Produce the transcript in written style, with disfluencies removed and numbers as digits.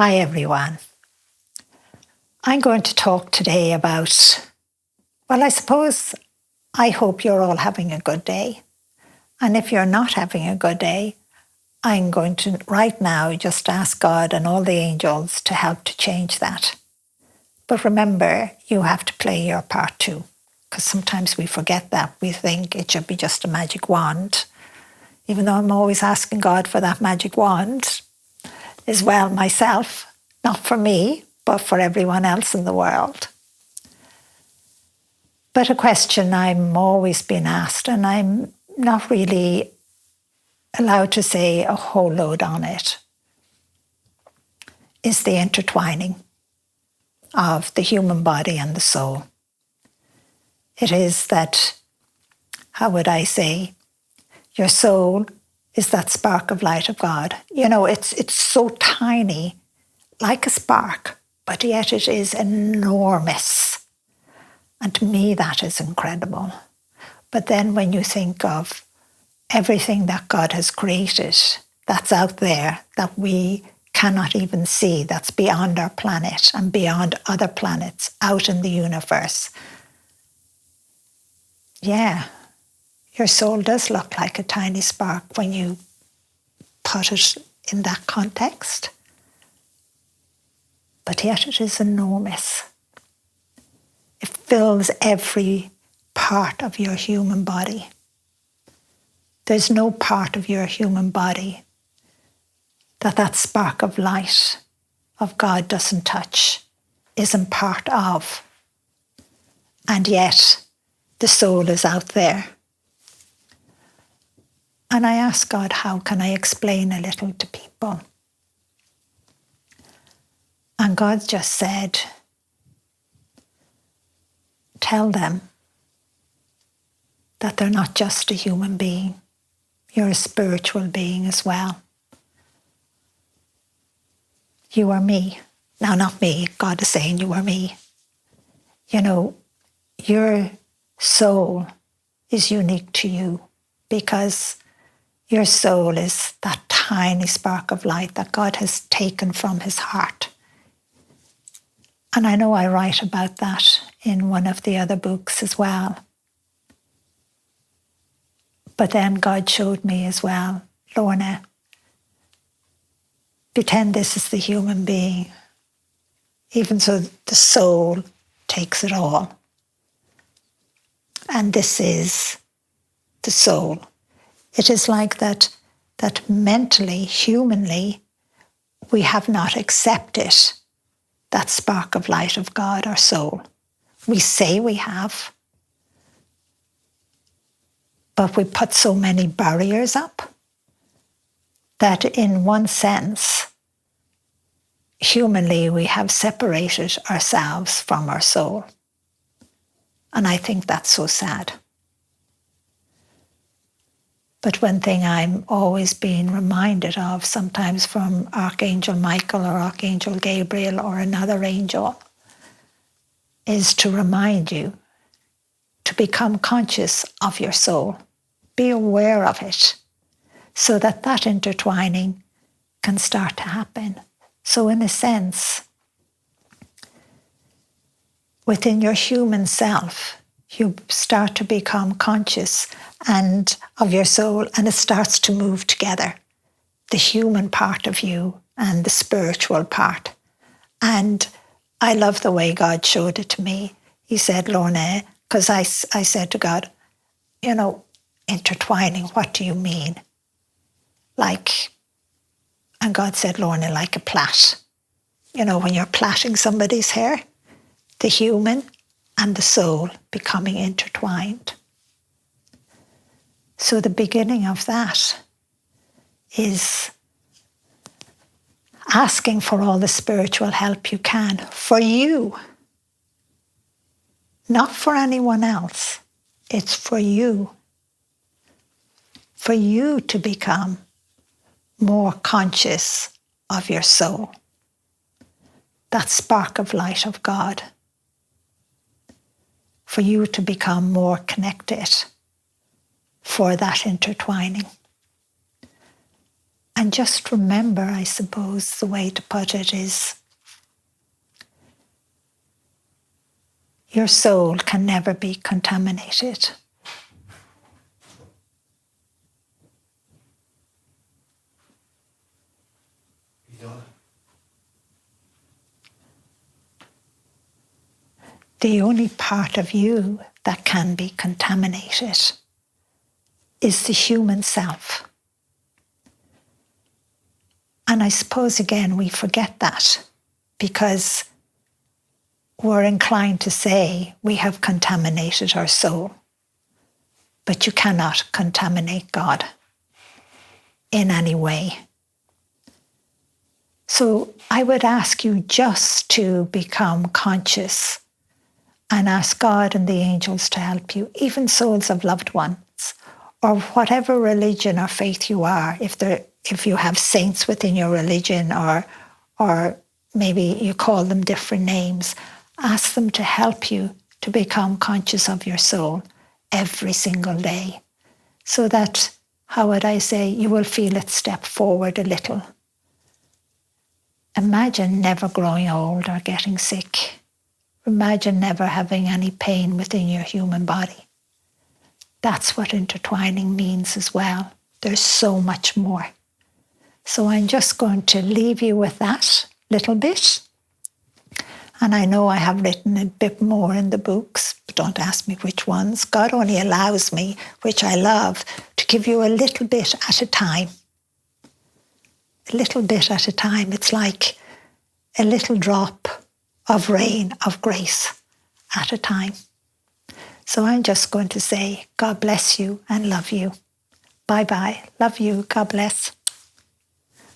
Hi everyone. I'm going to talk today about, I suppose I hope you're all having a good day. And if you're not having a good day, I'm going to right now just ask God and all the angels to help to change that. But remember, you have to play your part too, because sometimes we forget that. We think it should be just a magic wand, even though I'm always asking God for that magic wand as well myself, not for me, but for everyone else in the world. But a question I'm always being asked, and I'm not really allowed to say a whole load on it, is the intertwining of the human body and the soul. It is that, how would I say, your soul is that spark of light of God. You know, it's so tiny, like a spark, but yet it is enormous. And to me, that is incredible. But then when you think of everything that God has created that's out there that we cannot even see, that's beyond our planet and beyond other planets out in the universe, yeah, your soul does look like a tiny spark when you put it in that context. But yet it is enormous. It fills every part of your human body. There's no part of your human body that spark of light of God doesn't touch, isn't part of. And yet the soul is out there. And I ask God, how can I explain a little to people? And God just said, tell them that they're not just a human being. You're a spiritual being as well. You are me. Now, not me. God is saying you are me. You know, your soul is unique to you because your soul is that tiny spark of light that God has taken from his heart. And I know I write about that in one of the other books as well. But then God showed me as well, Lorna, pretend this is the human being. Even so, the soul takes it all. And this is the soul. It is like that mentally, humanly, we have not accepted that spark of light of God, our soul. We say we have, but we put so many barriers up that in one sense, humanly, we have separated ourselves from our soul. And I think that's so sad. But one thing I'm always being reminded of, sometimes from Archangel Michael or Archangel Gabriel or another angel, is to remind you to become conscious of your soul. Be aware of it so that that intertwining can start to happen. So in a sense, within your human self, you start to become conscious and of your soul, and it starts to move together. The human part of you and the spiritual part. And I love the way God showed it to me. He said, Lorna, because I said to God, you know, intertwining, what do you mean? Like, and God said, Lorna, like a plait. You know, when you're plaiting somebody's hair, the human and the soul becoming intertwined. So the beginning of that is asking for all the spiritual help you can for you, not for anyone else. It's for you to become more conscious of your soul, that spark of light of God, for you to become more connected for that intertwining. And just remember, I suppose, the way to put it is, your soul can never be contaminated. The only part of you that can be contaminated is the human self. And I suppose, again, we forget that because we're inclined to say we have contaminated our soul. But you cannot contaminate God in any way. So I would ask you just to become conscious and ask God and the angels to help you, even souls of loved ones, or whatever religion or faith you are, if you have saints within your religion, or maybe you call them different names, ask them to help you to become conscious of your soul every single day, so that, how would I say, you will feel it step forward a little. Imagine never growing old or getting sick. Imagine never having any pain within your human body. That's what intertwining means as well. There's so much more. So I'm just going to leave you with that little bit. And I know I have written a bit more in the books, but don't ask me which ones. God only allows me, which I love, to give you a little bit at a time. A little bit at a time. It's like a little drop of rain, of grace at a time. So I'm just going to say, God bless you and love you. Bye-bye. Love you. God bless.